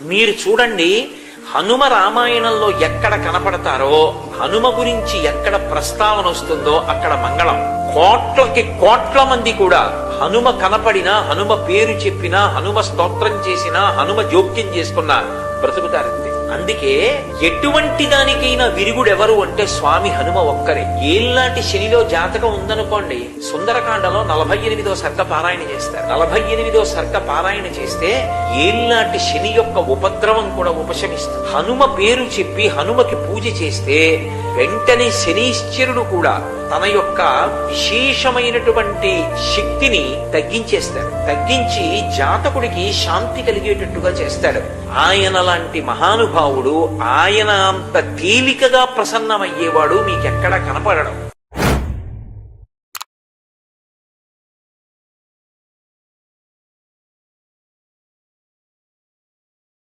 మీరు చూడండి, హనుమ రామాయణంలో ఎక్కడ కనపడతారో, హనుమ గురించి ఎక్కడ ప్రస్తావన వస్తుందో అక్కడ మంగళం. కోట్లకి కోట్ల మంది కూడా హనుమ కనపడినా, హనుమ పేరు చెప్పినా, హనుమ స్తోత్రం చేసినా, హనుమ జోక్యం చేసుకున్నా బ్రతుకుతారంతే. అందుకే ఎటువంటి దానికైనా విరుగుడెవరు అంటే స్వామి హనుమ ఒక్కరే. ఏళ్ళనాటి శనిలో జాతకం ఉందనుకోండి, సుందరకాండలో 48వ సర్గ పారాయణ చేస్తారు. 48వ సర్గ పారాయణ చేస్తే ఏళ్ళనాటి శని యొక్క ఉపద్రవం కూడా ఉపశమిస్తుంది. హనుమ పేరు చెప్పి హనుమకి పూజ చేస్తే వెంటనే శనీశ్వరుడు కూడా తన యొక్క విశేషమైనటువంటి శక్తిని తగ్గించేస్తాడు. తగ్గించి జాతకుడికి శాంతి కలిగేటట్టుగా చేస్తాడు. ఆయన లాంటి మహానుభావుడు, ఆయన అంత తేలికగా ప్రసన్నమయ్యేవాడు మీకెక్కడా కనపడడం.